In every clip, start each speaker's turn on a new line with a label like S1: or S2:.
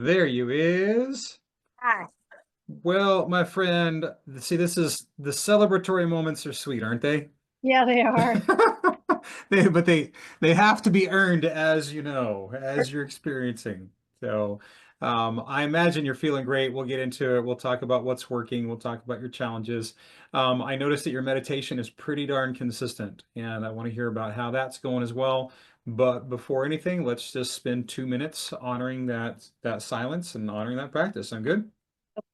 S1: There you is.
S2: Hi.
S1: Well, my friend, see, this is the celebratory moments are sweet, aren't they?
S2: Yeah, they are.
S1: But they have to be earned as you know, as you're experiencing. So I imagine you're feeling great. We'll get into it. We'll talk about what's working. We'll talk about your challenges. I noticed that your meditation is pretty darn consistent, and I want to hear about how that's going as well. But before anything, let's just spend 2 minutes honoring that silence and honoring that practice. Sound good?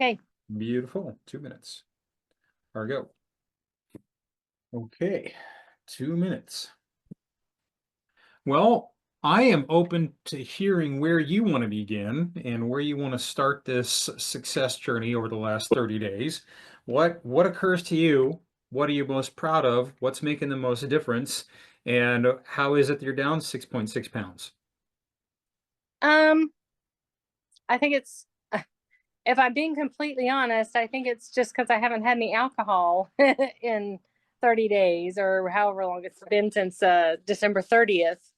S2: Okay.
S1: Beautiful. 2 minutes. There we go. Okay, 2 minutes. Well, I am open to hearing where you want to begin and where you want to start this success journey over the last 30 days. What occurs to you? What are you most proud of? What's making the most difference? And how is it that you're down 6.6 pounds?
S2: Um, I think it's, if I'm being completely honest, I think it's just because I haven't had any alcohol in 30 days or however long it's been since December 30th.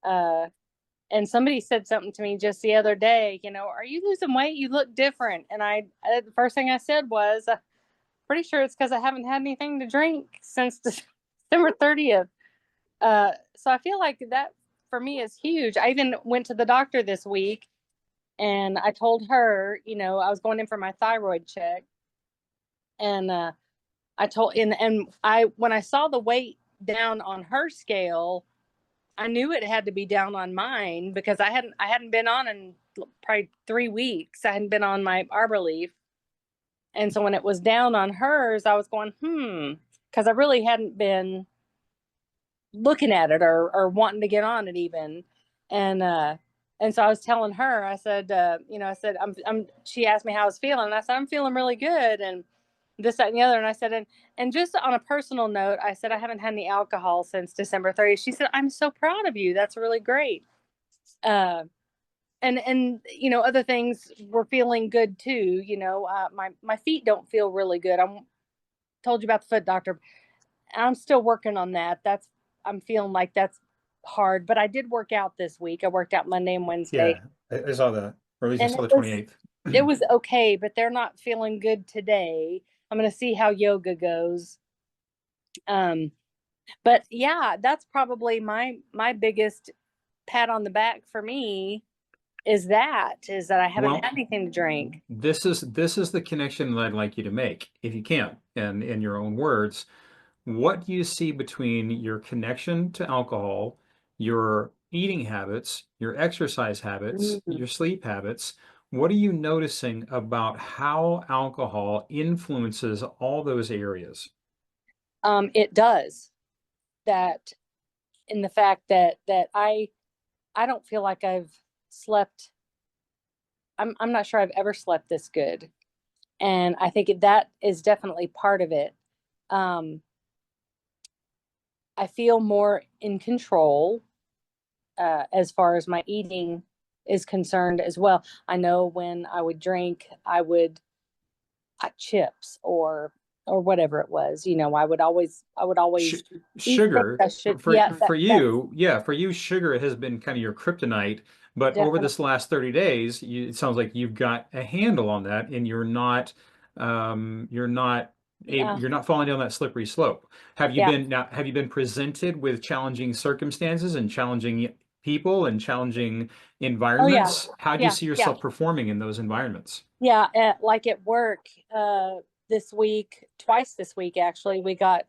S2: Uh, and somebody said something to me just the other day, are you losing weight? You look different. And the first thing I said was, pretty sure it's because I haven't had anything to drink since December 30th. So I feel like that for me is huge. I even went to the doctor this week and I told her, I was going in for my thyroid check. And I told, and I, when I saw the weight down on her scale, I knew it had to be down on mine because I hadn't been on in probably 3 weeks. I hadn't been on my Arbor Leaf. And so when it was down on hers, I was going, because I really hadn't been looking at it or wanting to get on it even. And so I was telling her, I said, I said, she asked me how I was feeling. And I said, I'm feeling really good. And this, that, and the other. And I said, and just on a personal note, I said, I haven't had any alcohol since December 30th. She said, I'm so proud of you. That's really great. Uh, and other things were feeling good too. My feet don't feel really good. I told you about the foot doctor. I'm still working on that. I'm feeling like that's hard, but I did work out this week. I worked out Monday and Wednesday,
S1: Yeah, I saw that. Or at least I
S2: and
S1: saw the 28th.
S2: it was okay, but they're not feeling good today. I'm going to see how yoga goes. Um, but yeah, that's probably my biggest pat on the back for me is that I haven't
S1: Well,
S2: had anything to drink.
S1: this is the connection that I'd like you to make, if you can, and in your own words. What do you see between your connection to alcohol, your eating habits, your exercise habits,
S2: Mhm.
S1: your sleep habits? What are you noticing about how alcohol influences all those areas?
S2: It does that in the fact that I don't feel like I've slept. I'm not sure I've ever slept this good, and I think that is definitely part of it. Um, I feel more in control as far as my eating is concerned as well. I know when I would drink, I would chips or whatever it was.
S1: Sh
S2: I would always eat things
S1: Sugar
S2: I
S1: for,
S2: should.
S1: for
S2: Yeah,
S1: for
S2: that's
S1: you, yeah, for you, sugar has been kind of your kryptonite. But over
S2: definitely
S1: this last 30 days, it sounds like you've got a handle on that, and
S2: yeah,
S1: you're not falling down that slippery slope.
S2: yeah.
S1: Have you been presented with challenging circumstances and challenging people and challenging
S2: Oh yeah,
S1: environments? How do you
S2: yeah,
S1: see
S2: yeah.
S1: yourself performing in those environments?
S2: Yeah, like at work, this week, twice this week actually, we got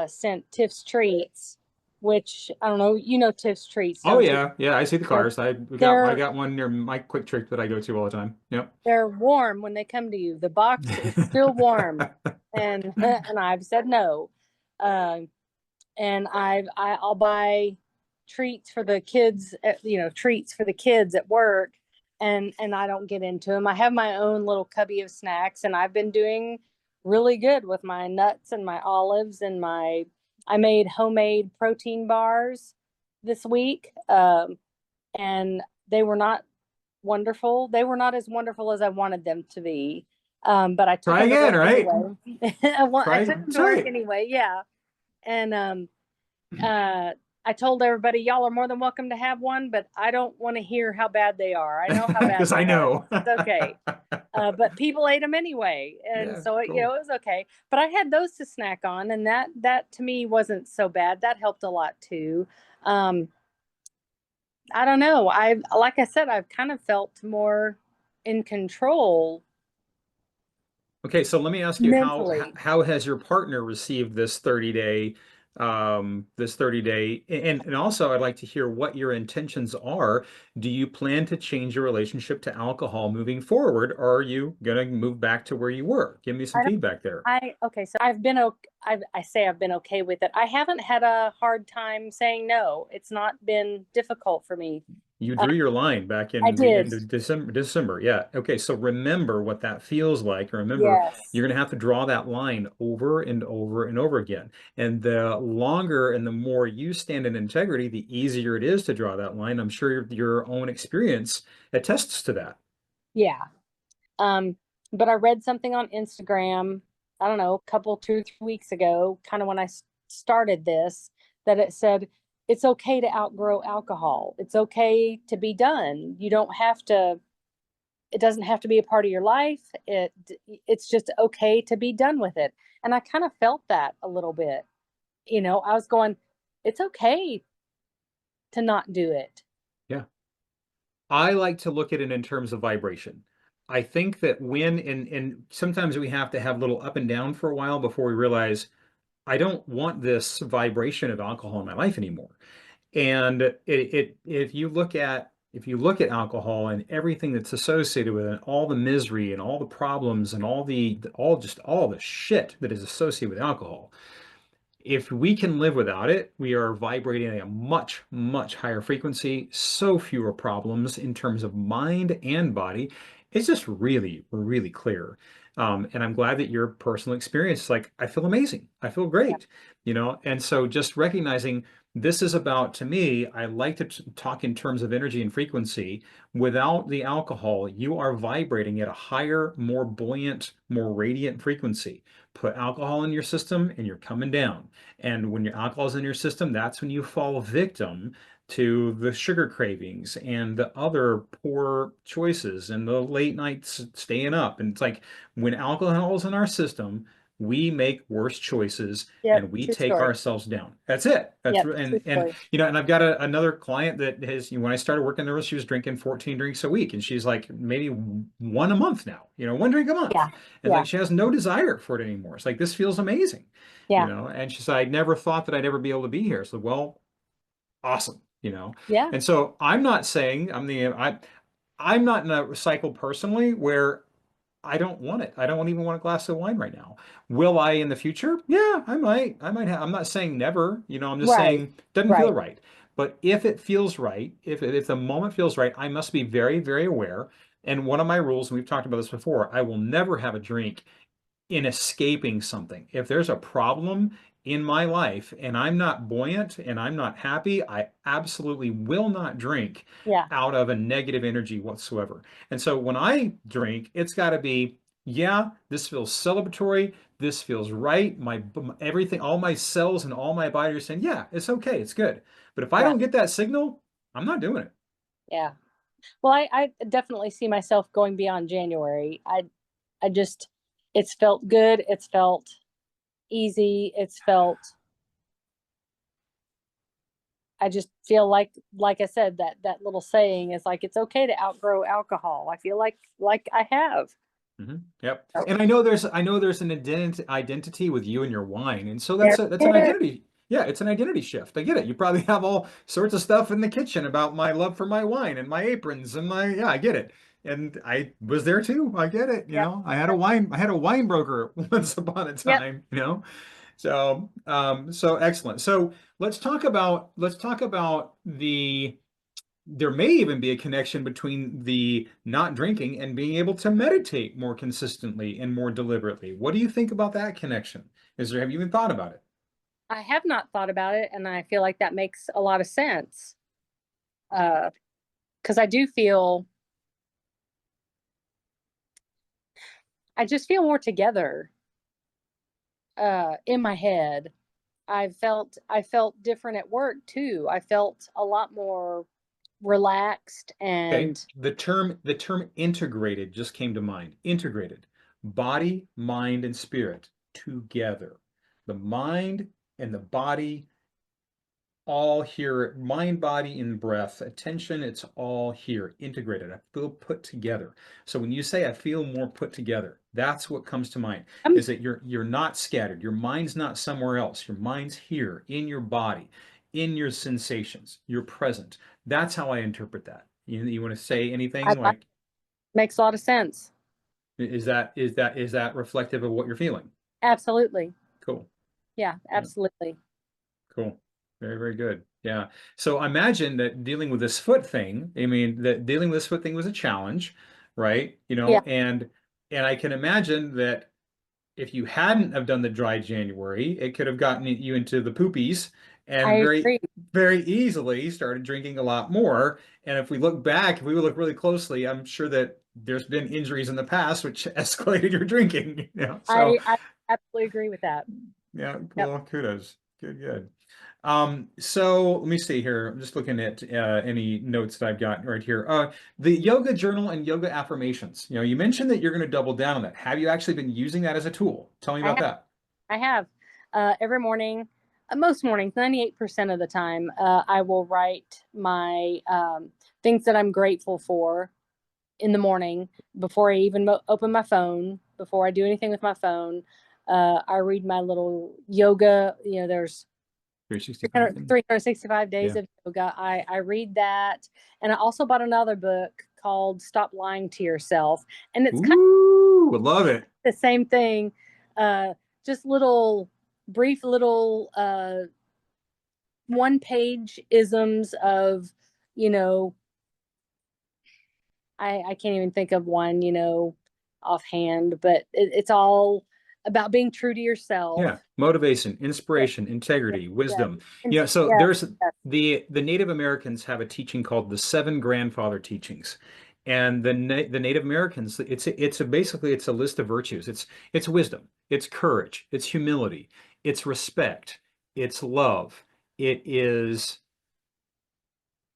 S2: sent Tiff's treats, which I don't know, Tiff's treats,
S1: Oh
S2: don't you?
S1: yeah, yeah, I see the
S2: They're
S1: cars. I
S2: they're
S1: got one near my quick trip that I go to all the time. Yep.
S2: they're warm when they come to you. The box is still warm, and and I've said no. Um, and I'll buy treats for the kids, treats for the kids at work, and I don't get into them. I have my own little cubby of snacks, and I've been doing really good with my nuts and my olives and my. I made homemade protein bars this week, and they were not wonderful. They were not as wonderful as I wanted them to be. But I took
S1: Try
S2: them to
S1: again,
S2: work
S1: right?
S2: anyway. I
S1: Try,
S2: took them
S1: that's
S2: to work
S1: right.
S2: anyway. Yeah. And uh I told everybody, y'all are more than welcome to have one, but I don't want to hear how bad they are. I know how bad
S1: Because
S2: they
S1: I
S2: are.
S1: know.
S2: It's okay. But people ate them anyway, and
S1: Yeah,
S2: so it,
S1: cool.
S2: it was okay. But I had those to snack on, and that to me wasn't so bad. That helped a lot too. Um, I don't know. Like I said, I've kind of felt more in control
S1: Okay, so let me ask you
S2: mentally.
S1: how has your partner received this 30-day this 30-day and also I'd like to hear what your intentions are. Do you plan to change your relationship to alcohol moving forward, or are you gonna move back to where you were? Give me some
S2: I don't.
S1: feedback there.
S2: Okay. So I've been okay. I say I've been okay with it. I haven't had a hard time saying no. It's not been difficult for me.
S1: You
S2: Uh,
S1: drew your line back
S2: I
S1: in the
S2: did.
S1: end of December. Yeah. Okay. So remember what that feels like. Remember,
S2: Yes.
S1: you're going to have to draw that line over and over and over again. And the longer and the more you stand in integrity, the easier it is to draw that line. I'm sure your own experience attests to that.
S2: Yeah. Um, but I read something on Instagram, I don't know, a couple, 2 or 3 weeks ago, kind of when I started this, that it said it's okay to outgrow alcohol. It's okay to be done. You don't have to, it doesn't have to be a part of your life. It's just okay to be done with it. And I kind of felt that a little bit. I was going, it's okay to not do it.
S1: Yeah. I like to look at it in terms of vibration. I think that when, and sometimes we have to have a little up and down for a while before we realize I don't want this vibration of alcohol in my life anymore. And if you look at alcohol and everything that's associated with it, all the misery and all the problems and all the shit that is associated with alcohol, if we can live without it, we are vibrating at a much, much higher frequency, so fewer problems in terms of mind and body. It's just really, really clear. And I'm glad that your personal experience, like, I feel amazing. I feel
S2: Yeah.
S1: great, And so just recognizing this is about, to me, I like to talk in terms of energy and frequency. Without the alcohol, you are vibrating at a higher, more buoyant, more radiant frequency. Put alcohol in your system and you're coming down. And when your alcohol is in your system, that's when you fall victim to the sugar cravings and the other poor choices and the late nights staying up. And it's like when alcohol is in our system, we make worse choices
S2: Yep.
S1: and we
S2: True
S1: take
S2: story.
S1: ourselves down. That's it.
S2: Yep. True
S1: And
S2: story.
S1: and I've got another client that has, when I started working there, she was drinking 14 drinks a week, and she's like maybe one a month now, one drink a month.
S2: Yeah.
S1: And it's like
S2: Yeah.
S1: she has no desire for it anymore. It's like this feels amazing,
S2: Yeah.
S1: and she said, I never thought that I'd ever be able to be here. So, well, awesome,
S2: Yeah.
S1: And so I'm not saying I'm not in a cycle personally where I don't want it. I don't even want a glass of wine right now. Will I in the future? Yeah, I might. I might have. I'm not saying never, I'm just
S2: Right.
S1: saying doesn't feel
S2: Right.
S1: right. But if it feels right, if the moment feels right, I must be very, very aware. And one of my rules, and we've talked about this before, I will never have a drink in escaping something. If there's a problem in my life and I'm not buoyant and I'm not happy, I absolutely will not drink
S2: Yeah.
S1: out of a negative energy whatsoever. And so when I drink, it's got to be, yeah, this feels celebratory. This feels right. My everything, all my cells and all my body are saying, yeah, it's okay. It's good. But if I
S2: Yeah.
S1: don't get that signal, I'm not doing it.
S2: Yeah. Well, I definitely see myself going beyond January. I just, it's felt good. It's felt easy. It's felt, I just feel like I said, that little saying is like, it's okay to outgrow alcohol. I feel like I have.
S1: Yep.
S2: Oh,
S1: And I know there's an identity with you and your wine. And so
S2: there
S1: that's an
S2: it is.
S1: identity. Yeah, it's an identity shift. I get it. You probably have all sorts of stuff in the kitchen about my love for my wine and my aprons and yeah, I get it. And I was there too. I get it.
S2: Yep. Yep.
S1: I had a wine broker once upon a
S2: Yep.
S1: time. So so excellent. So let's talk about there may even be a connection between the not drinking and being able to meditate more consistently and more deliberately. What do you think about that connection? Have you even thought about it?
S2: I have not thought about it, and I feel like that makes a lot of sense. Uh, because I just feel more together in my head. I felt different at work too. I felt a lot more relaxed
S1: Okay.
S2: and
S1: The term integrated just came to mind. Integrated. Body, mind, and spirit together. The mind and the body all here, mind, body, and breath, attention, it's all here, integrated. I feel put together. So when you say I feel more put together, that's what comes to mind,
S2: um,
S1: is that you're not scattered. Your mind's not somewhere else. Your mind's here in your body, in your sensations. You're present. That's how I interpret that. You want to say
S2: I
S1: anything
S2: like
S1: like,
S2: makes a lot of sense.
S1: is that reflective of what you're feeling?
S2: Absolutely.
S1: Cool.
S2: Yeah,
S1: Yeah.
S2: absolutely.
S1: Cool. Very, very good. Yeah. So I imagine that dealing with this foot thing, I mean, that dealing with this foot thing was a challenge, right?
S2: Yeah,
S1: And I can imagine that if you hadn't have done the dry January, it could have gotten you into the poopies and
S2: I
S1: very,
S2: agree.
S1: very easily started drinking a lot more. And if we look back, if we look really closely, I'm sure that there's been injuries in the past which escalated your drinking. So
S2: I absolutely agree with that.
S1: yeah,
S2: Yep.
S1: well, kudos. Good, good. So let me see here. I'm just looking at any notes that I've got right here. The yoga journal and yoga affirmations. You mentioned that you're going to double down on that. Have you actually been using that as a tool? Tell me
S2: I
S1: about
S2: have
S1: that.
S2: I have every morning, most mornings, 98% of the time, I will write my things that I'm grateful for in the morning before I even open my phone, before I do anything with my phone. I read my little yoga. There's
S1: 365 thing.
S2: 365 days
S1: Yeah.
S2: of yoga. I read that. And I also bought another book called Stop Lying to Yourself. And it's kind
S1: Ooh, I love it.
S2: of the same thing. Uh, just little, brief little 1 page isms of, you know, I can't even think of one, offhand, but it's all about being true to yourself.
S1: Yeah, motivation,
S2: Yeah,
S1: inspiration,
S2: yeah,
S1: integrity,
S2: yeah.
S1: wisdom.
S2: And
S1: So
S2: yeah,
S1: there's
S2: yes,
S1: the Native Americans have a teaching called the Seven Grandfather Teachings. And the Native Americans, basically it's a list of virtues. It's wisdom, it's courage, it's humility, it's respect, it's love, it is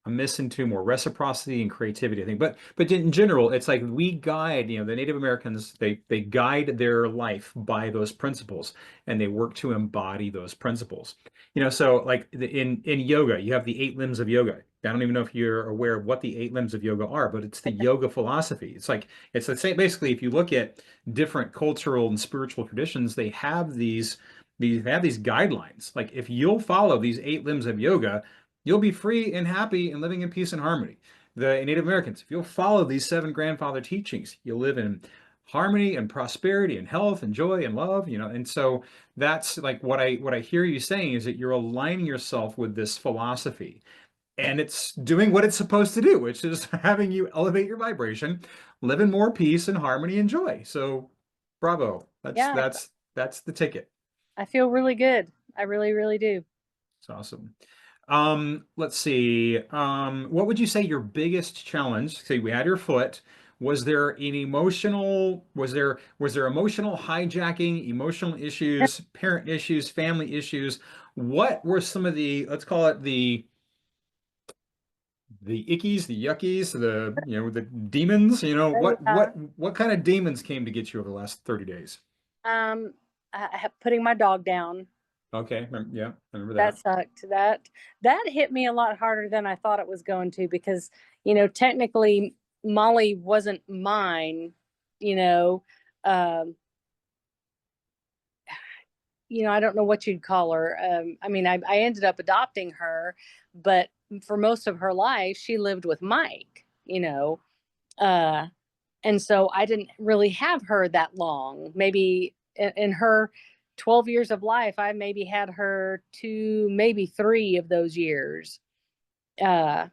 S1: I'm missing two more, reciprocity and creativity, I think. But in general, it's like we guide, the Native Americans, they guide their life by those principles and they work to embody those principles. So like in yoga, you have the eight limbs of yoga. I don't even know if you're aware of what the eight limbs of yoga are, but it's the yoga philosophy. It's the same. Basically, if you look at different cultural and spiritual traditions, they have these guidelines. Like if you'll follow these eight limbs of yoga, you'll be free and happy and living in peace and harmony. The Native Americans, if you'll follow these seven grandfather teachings, you'll live in harmony and prosperity and health and joy and love, And so that's like what I hear you saying is that you're aligning yourself with this philosophy and it's doing what it's supposed to do, which is having you elevate your vibration, live in more peace and harmony and joy. So bravo. That's
S2: yeah.
S1: that's that's the ticket.
S2: I feel really good. I really, really do.
S1: It's awesome. Let's see. What would you say your biggest challenge? Say we had your foot. Was there emotional hijacking, emotional issues, parent issues, family issues? What were some of let's call it the ickies, the yuckies, the demons?
S2: Yeah.
S1: What kind of demons came to get you over the last 30 days?
S2: Um, putting my dog down.
S1: Okay, yeah, I remember
S2: That
S1: that.
S2: sucked. That hit me a lot harder than I thought it was going to because, technically Molly wasn't mine, you know. Um, I don't know what you'd call her. I mean, I ended up adopting her, but for most of her life, she lived with Mike, uh, and so I didn't really have her that long. Maybe in her 12 years of life, I maybe had her two, maybe three of those years. Uh,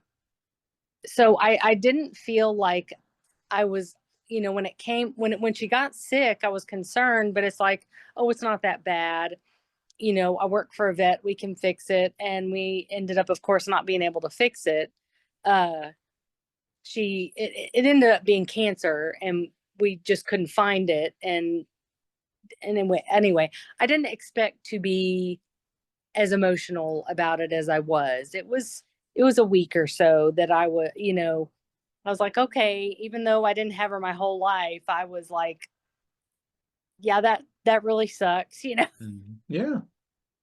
S2: so I didn't feel like I was, when she got sick, I was concerned, but it's like, oh, it's not that bad. I work for a vet, we can fix it. And we ended up, of course, not being able to fix it. Uh, it ended up being cancer and we just couldn't find it. And anyway, I didn't expect to be as emotional about it as I was. It was a week or so that I was, I was like, okay, even though I didn't have her my whole life, I was like, yeah, that really sucks,
S1: Mhm. Yeah.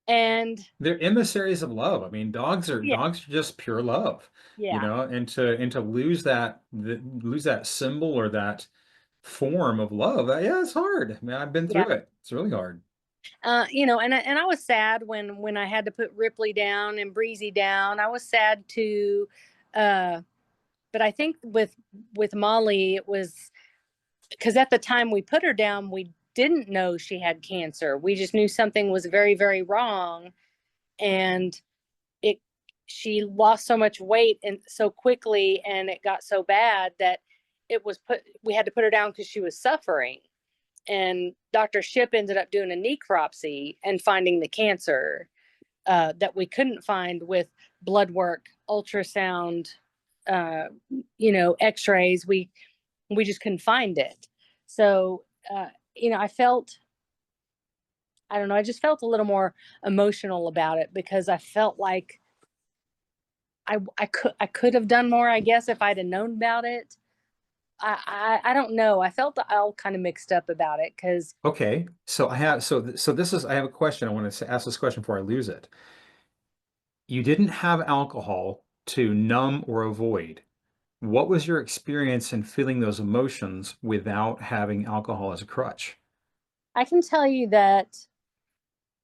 S2: And
S1: They're emissaries of love. I mean,
S2: yeah,
S1: dogs are just pure love,
S2: yeah,
S1: and to lose lose that symbol or that form of love. Yeah, it's hard. I mean, I've been
S2: yeah.
S1: through it. It's really hard.
S2: And I was sad when I had to put Ripley down and Breezy down. I was sad too. Uh, but I think with Molly, it was because at the time we put her down, we didn't know she had cancer. We just knew something was very, very wrong, and it she lost so much weight and so quickly, and it got so bad that we had to put her down because she was suffering. And Dr. Ship ended up doing a necropsy and finding the cancer that we couldn't find with blood work, ultrasound, uh, X-rays. We just couldn't find it. So, I felt, I don't know, I just felt a little more emotional about it because I felt like I could have done more, I guess, if I'd have known about it. I don't know. I felt all kind of mixed up about it because
S1: Okay, so this is I have a question. I want to ask this question before I lose it. You didn't have alcohol to numb or avoid. What was your experience in feeling those emotions without having alcohol as a crutch?
S2: I can tell you that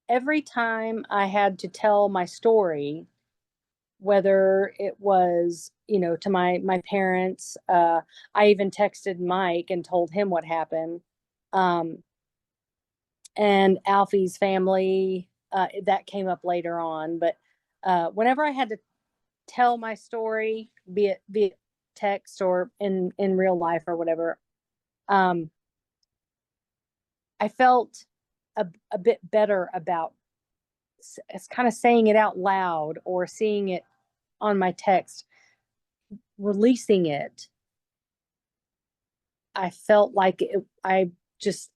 S2: every time I had to tell my story, whether it was, to my parents, I even texted Mike and told him what happened. Um, and Alfie's family, that came up later on. But whenever I had to tell my story, be it via text or in real life or whatever, um, I felt a bit better about it's kind of saying it out loud or seeing it on my text, releasing it. I felt like I just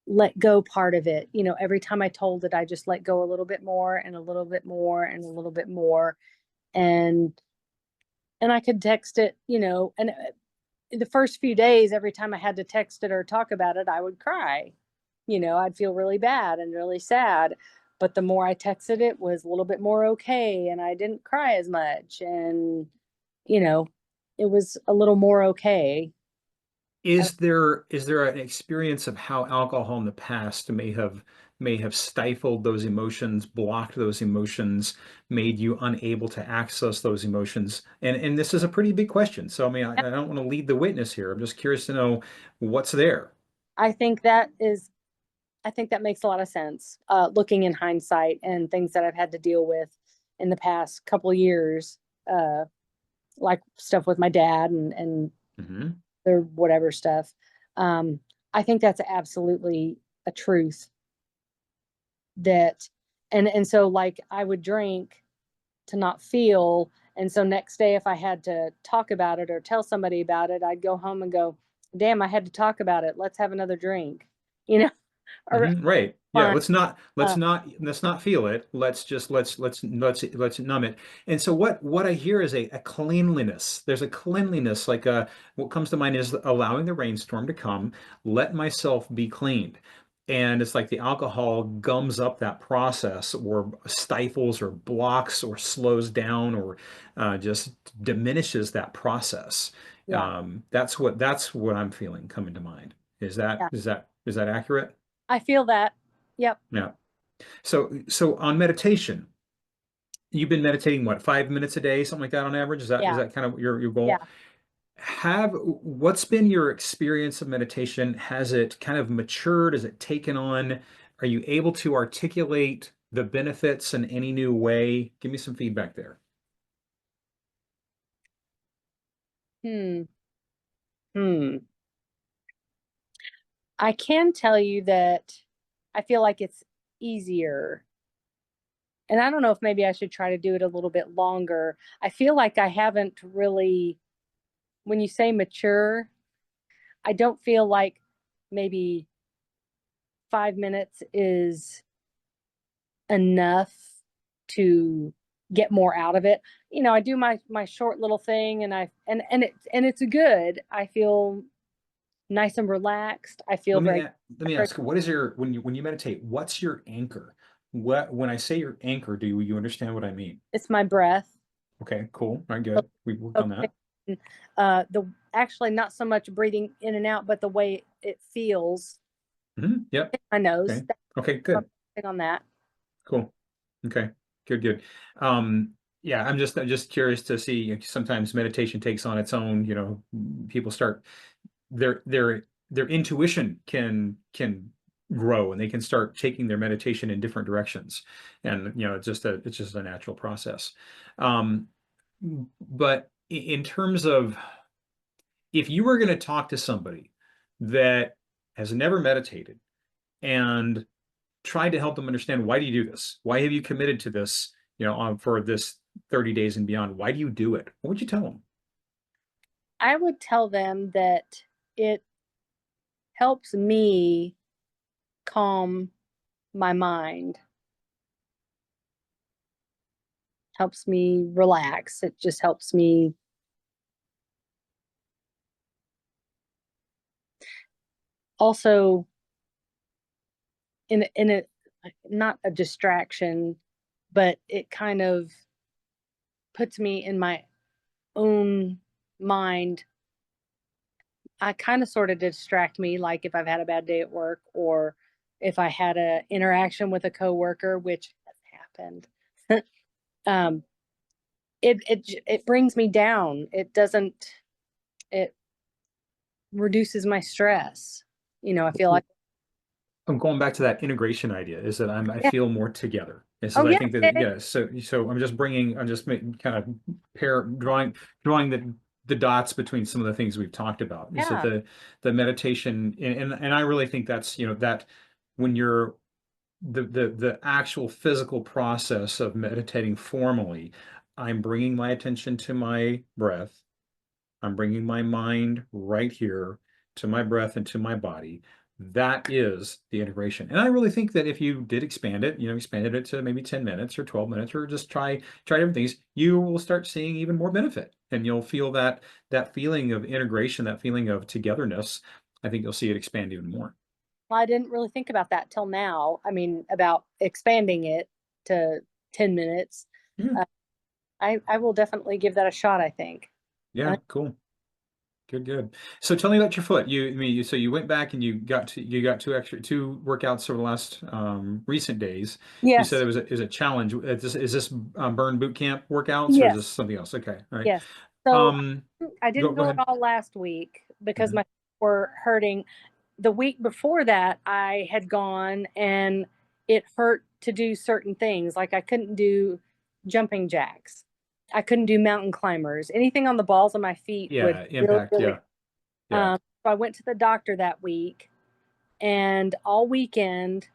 S2: let go part of it. Every time I told it, I just let go a little bit more and a little bit more and a little bit more. And I could text it, and the first few days, every time I had to text it or talk about it, I would cry. I'd feel really bad and really sad. But the more I texted it was a little bit more okay. And I didn't cry as much. And, you know, it was a little more okay.
S1: Is there an experience of how alcohol in the past may have stifled those emotions, blocked those emotions, made you unable to access those emotions? And this is a pretty big question. So I mean, I don't want to lead the witness here. I'm just curious to know what's there.
S2: I think I think that makes a lot of sense, looking in hindsight and things that I've had to deal with in the past couple of years, uh, like stuff with my dad and
S1: Hmm.
S2: their whatever stuff. Um, I think that's absolutely a truth that, and so like I would drink to not feel, and so next day if I had to talk about it or tell somebody about it, I'd go home and go, damn, I had to talk about it. Let's have another drink, you know, or
S1: Hmm. Right. Yeah.
S2: fine. Uh,
S1: Let's not feel it. Let's just let's numb it. And so what I hear is a cleanliness. There's a cleanliness, like what comes to mind is allowing the rainstorm to come, let myself be cleaned. And it's like the alcohol gums up that process or stifles or blocks or slows down or just diminishes that process.
S2: yeah,
S1: That's what I'm feeling coming to mind.
S2: yeah,
S1: Is that accurate?
S2: I feel that. Yep.
S1: Yeah. So on meditation, you've been meditating what, 5 minutes a day, something like that on average? Is
S2: Yeah.
S1: that kind of your
S2: Yeah.
S1: goal? What's been your experience of meditation? Has it kind of matured? Has it taken on? Are you able to articulate the benefits in any new way? Give me some feedback there.
S2: Hmm. Hmm. I can tell you that I feel like it's easier. And I don't know if maybe I should try to do it a little bit longer. I feel like I haven't really, when you say mature, I don't feel like maybe 5 minutes is enough. to get more out of it. You know, I do my short little thing, and it's good. I feel nice and relaxed. I feel very
S1: Let me ask, what is your when you meditate, what's your anchor? What when I say your anchor, do you understand what I mean?
S2: it's my breath.
S1: Okay, cool. All right, good. We worked on that.
S2: Okay. The actually not so much breathing in and out, but the way it feels
S1: Yep.
S2: in my nose.
S1: Okay. Okay, good.
S2: On that.
S1: Cool. Okay. Good, good. Yeah, I'm just curious to see, sometimes meditation takes on its own, people start their intuition can grow, and they can start taking their meditation in different directions. And it's just a natural process. Um, but in terms of, if you were going to talk to somebody that has never meditated and tried to help them understand, why do you do this? Why have you committed to this, for this 30 days and beyond? Why do you do it? What would you tell them?
S2: I would tell them that it helps me calm my mind, helps me relax. It just helps me also in a not a distraction, but it kind of puts me in my own mind. I kind of sort of distract me, like if I've had a bad day at work, or if I had a interaction with a coworker, which has happened. um, it brings me down. It doesn't. It reduces my stress. You know, I feel like
S1: I'm going back to that integration idea, is that I
S2: yeah.
S1: feel more together. Is
S2: Oh
S1: that I
S2: yeah,
S1: think
S2: yeah,
S1: that, yeah, so I'm just making, kind of drawing the dots between some of the things we've talked about. Is that
S2: yeah.
S1: the meditation, and I really think that's, that when you're the actual physical process of meditating formally, I'm bringing my attention to my breath. I'm bringing my mind right here to my breath and to my body. That is the integration. And I really think that if you did expand it, expanded it to maybe 10 minutes or 12 minutes, or just try different things, you will start seeing even more benefit. And you'll feel that feeling of integration, that feeling of togetherness. I think you'll see it expand even more.
S2: Well, I didn't really think about that till now. I mean, about expanding it to 10 minutes.
S1: Yeah.
S2: Uh, I will definitely give that a shot. I think.
S1: Yeah, cool. Good, good. So tell me about your foot. So you went back and you got two workouts over the last recent days. You said
S2: Yes.
S1: it was is a challenge. Is this burn boot camp workouts, or is this
S2: Yes.
S1: something else? Okay, all right.
S2: Yes. So
S1: Um,
S2: I didn't
S1: go
S2: go at
S1: ahead.
S2: all last week because
S1: Mhm.
S2: my feet were hurting. The week before that, I had gone and it hurt to do certain things. Like I couldn't do jumping jacks. I couldn't do mountain climbers. Anything on the balls of my feet would
S1: Yeah,
S2: really,
S1: impact.
S2: really.
S1: Yeah, yeah.
S2: So I went to the doctor that week, and all weekend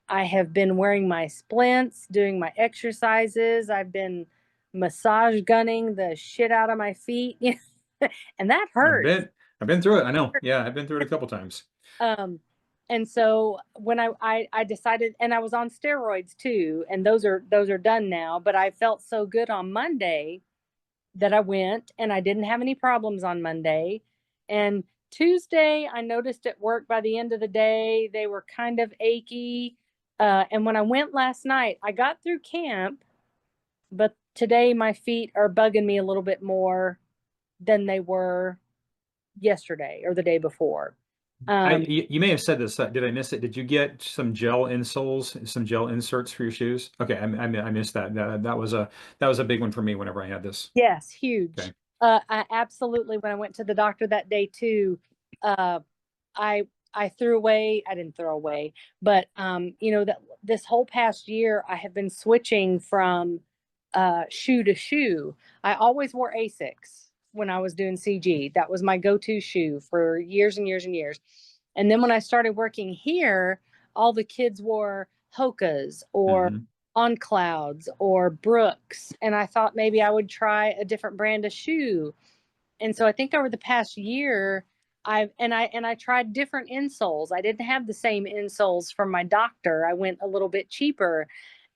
S2: I have been wearing my splints, doing my exercises. I've been massage gunning the shit out of my feet, and that
S1: I've
S2: hurts.
S1: been I've been through it. I know. Yeah, I've been through it a couple times.
S2: Um, and so when I decided, and I was on steroids too, and those are done now. But I felt so good on Monday that I went, and I didn't have any problems on Monday. And Tuesday, I noticed at work by the end of the day they were kind of achy. And when I went last night, I got through camp, but today my feet are bugging me a little bit more than they were yesterday or the day before. Um,
S1: You may have said this. Did I miss it? Did you get some gel insoles, some gel inserts for your shoes? Okay, I missed that. That was a big one for me whenever I had this.
S2: Yes, huge.
S1: Okay.
S2: I absolutely, when I went to the doctor that day too, uh, I I threw away, I didn't throw away, but that this whole past year I have been switching from shoe to shoe. I always wore Asics when I was doing CG. That was my go-to shoe for years and years and years. And then when I started working here, all the kids wore Hokas or
S1: Hmm.
S2: On Clouds or Brooks, and I thought maybe I would try a different brand of shoe. And so I think over the past year, I tried different insoles. I didn't have the same insoles from my doctor. I went a little bit cheaper,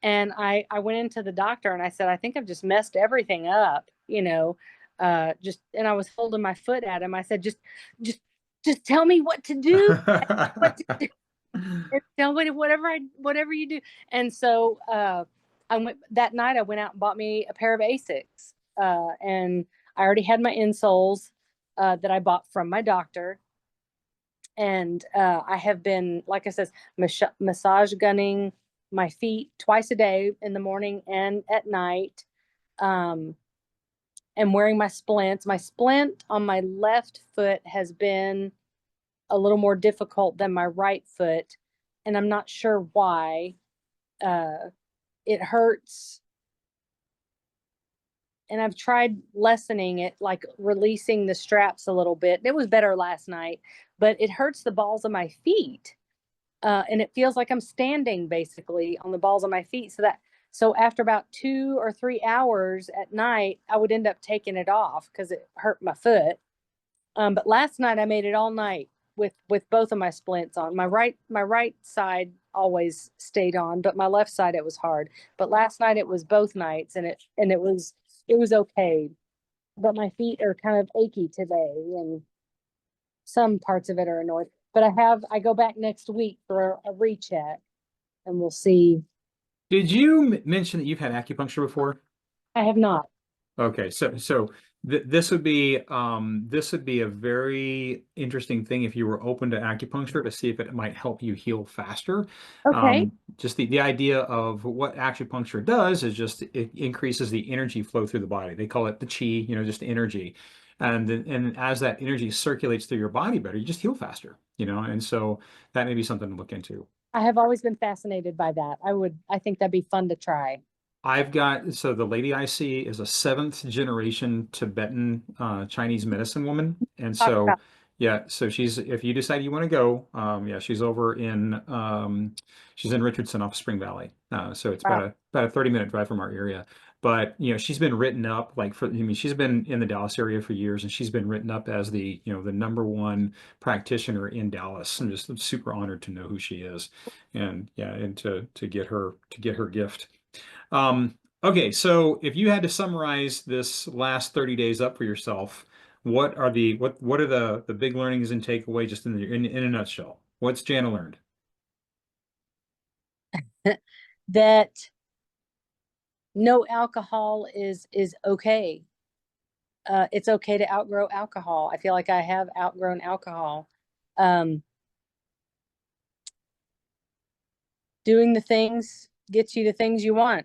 S2: And I went into the doctor and I said, I think I've just messed everything up, and I was holding my foot at him. I said, just, just tell me what to do. What to do. Tell me whatever you do. And so, I went that night, I went out and bought me a pair of Asics. And I already had my insoles, that I bought from my doctor. And I have been, like I said, massage gunning my feet twice a day, in the morning and at night. Um, and wearing my splints. My splint on my left foot has been a little more difficult than my right foot, and I'm not sure why. Uh, it hurts, and I've tried lessening it, like releasing the straps a little bit. It was better last night, but it hurts the balls of my feet. And it feels like I'm standing basically on the balls of my feet. So after about 2 or 3 hours at night, I would end up taking it off because it hurt my foot. But last night I made it all night with both of my splints on. My right side always stayed on, but my left side it was hard. But last night it was both nights, and it was okay. But my feet are kind of achy today, and some parts of it are annoying. But I go back next week for a recheck, and we'll see.
S1: Did you mention that you've had acupuncture before?
S2: I have not.
S1: Okay, so this would be a very interesting thing if you were open to acupuncture to see if it might help you heal faster.
S2: Okay.
S1: Just the idea of what acupuncture does is just it increases the energy flow through the body. They call it the chi, just energy. And as that energy circulates through your body better, you just heal faster, and so that may be something to look into.
S2: I have always been fascinated by that. I think that'd be fun to try.
S1: So the lady I see is a seventh generation Tibetan Chinese medicine woman. And
S2: Talk
S1: so,
S2: about.
S1: yeah, so if you decide you want to go, yeah, she's in Richardson off Spring Valley. So it's
S2: Wow.
S1: about a 30-minute drive from our area. But, she's been written up she's been in the Dallas area for years, and she's been written up as the number one practitioner in Dallas. I'm super honored to know who she is, and yeah, and to get her gift. Okay, so if you had to summarize this last 30 days up for yourself, what are the big learnings and takeaway just in a nutshell? What's Jana learned?
S2: That no alcohol is okay. It's okay to outgrow alcohol. I feel like I have outgrown alcohol. Um, Doing the things gets you the things you want.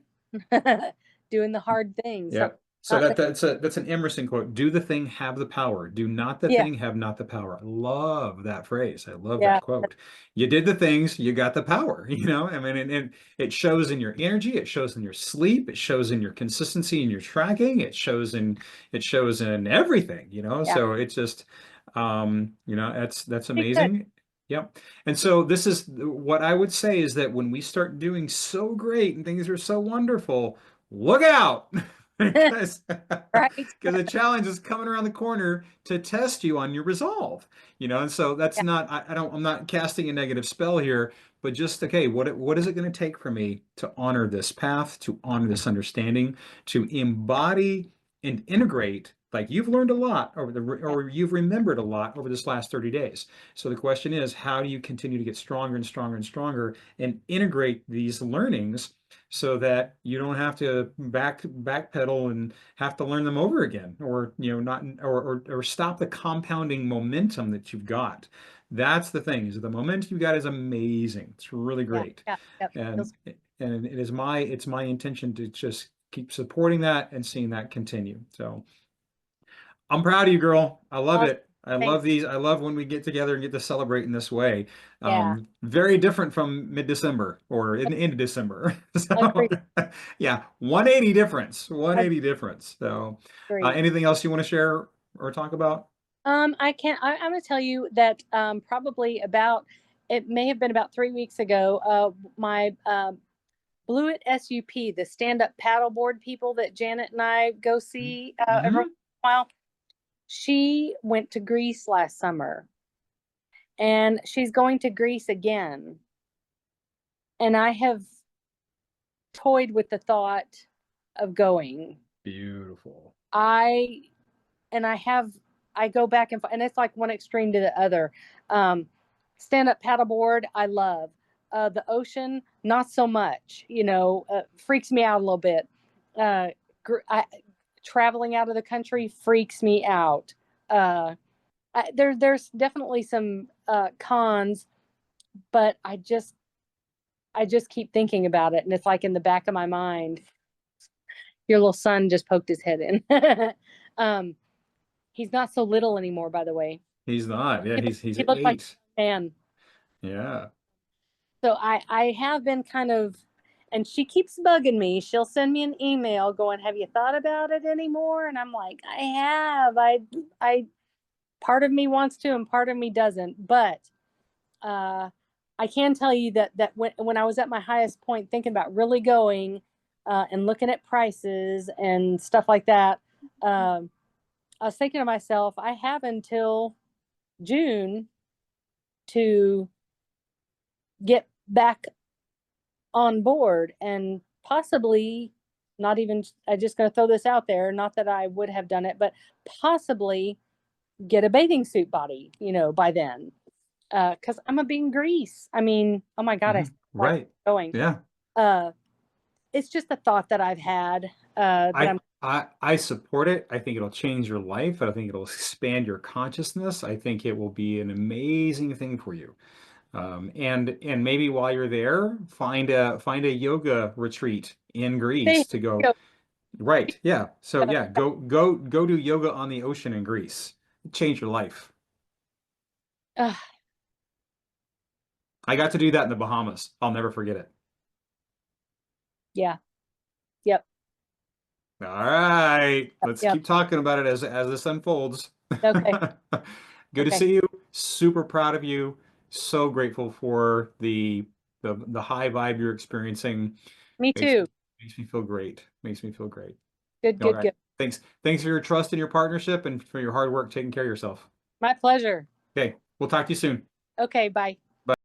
S2: Doing the hard things.
S1: Yeah. So
S2: Not,
S1: that's an Emerson quote. Do the thing, have the power. Do not the
S2: yeah,
S1: thing, have not the power. I love that phrase. I love
S2: yeah,
S1: that quote. You did the things, you got the power. I mean, and it shows in your energy, it shows in your sleep, it shows in your consistency in your tracking, it shows in everything.
S2: yeah.
S1: So it's just, that's
S2: Pretty good.
S1: amazing. Yep. And so this is what I would say is that when we start doing so great and things are so wonderful, look out. because
S2: Right.
S1: because the challenge is coming around the corner to test you on your resolve, and so that's
S2: Yeah,
S1: not I'm not casting a negative spell here, but just okay, what is it going to take for me to honor this path, to honor this understanding, to embody and integrate, like you've learned a lot
S2: yeah,
S1: or you've remembered a lot over this last 30 days. So the question is, how do you continue to get stronger and stronger and stronger and integrate these learnings so that you don't have to backpedal and have to learn them over again, or not, or stop the compounding momentum that you've got. That's the thing, is the momentum you got is amazing. It's really
S2: yeah,
S1: great.
S2: yeah, yeah.
S1: And it's my intention to just keep supporting that and seeing that continue. So I'm proud of you, girl. I love
S2: Awesome.
S1: it. I love
S2: Thanks.
S1: these. I love when we get together and get to celebrate in this way.
S2: Yeah,
S1: Very different from mid-December or in the end of December. So,
S2: agreed.
S1: yeah, 180 difference. 180 difference. So,
S2: Agreed.
S1: anything else you want to share or talk about?
S2: I can't. I'm going to tell you that probably about it may have been about 3 weeks ago. My Blewett SUP, the stand-up paddleboard people that Janet and I go see every once
S1: Hmm.
S2: in a while. She went to Greece last summer, and she's going to Greece again. And I have toyed with the thought of going.
S1: Beautiful.
S2: I and I have I go back and it's like one extreme to the other. Um, Stand up paddleboard, I love. The ocean, not so much. Freaks me out a little bit. Uh, Traveling out of the country freaks me out. Uh, there's definitely some cons, but I just keep thinking about it, and it's like in the back of my mind. Your little son just poked his head in. um, he's not so little anymore, by the way.
S1: He's not. Yeah,
S2: He,
S1: he's
S2: he looks like
S1: 8.
S2: a man.
S1: Yeah.
S2: So I have been kind of, and she keeps bugging me. She'll send me an email going, "Have you thought about it anymore?" And I'm like, "I have. I part of me wants to, and part of me doesn't." But uh, I can tell you that when I was at my highest point, thinking about really going and looking at prices and stuff like that, I was thinking to myself, I have until June to get back on board and possibly not even, I'm just going to throw this out there, not that I would have done it, but possibly get a bathing suit body, by then. Because I'm gonna be in Greece. I mean, oh my God, I like
S1: Right.
S2: going.
S1: Yeah.
S2: Uh, it's just a thought that I've had that
S1: I
S2: I'm.
S1: I support it. I think it'll change your life. I think it'll expand your consciousness. I think it will be an amazing thing for you. And maybe while you're there, find a yoga retreat in Greece to go. Right. Yeah. So yeah, go do yoga on the ocean in Greece. Change your life.
S2: Uh,
S1: I got to do that in the Bahamas. I'll never forget it.
S2: yeah. Yep.
S1: All right. Let's
S2: Yep.
S1: keep talking about it as this unfolds.
S2: Okay.
S1: Good to
S2: Okay.
S1: see you. Super proud of you. So grateful for the high vibe you're experiencing.
S2: Me
S1: Makes
S2: too.
S1: makes me feel great. Makes me feel great.
S2: Good.
S1: All
S2: Good.
S1: right.
S2: Good.
S1: Thanks for your trust in your partnership and for your hard work taking care of yourself.
S2: My pleasure.
S1: Okay. We'll talk to you soon.
S2: Okay. Bye.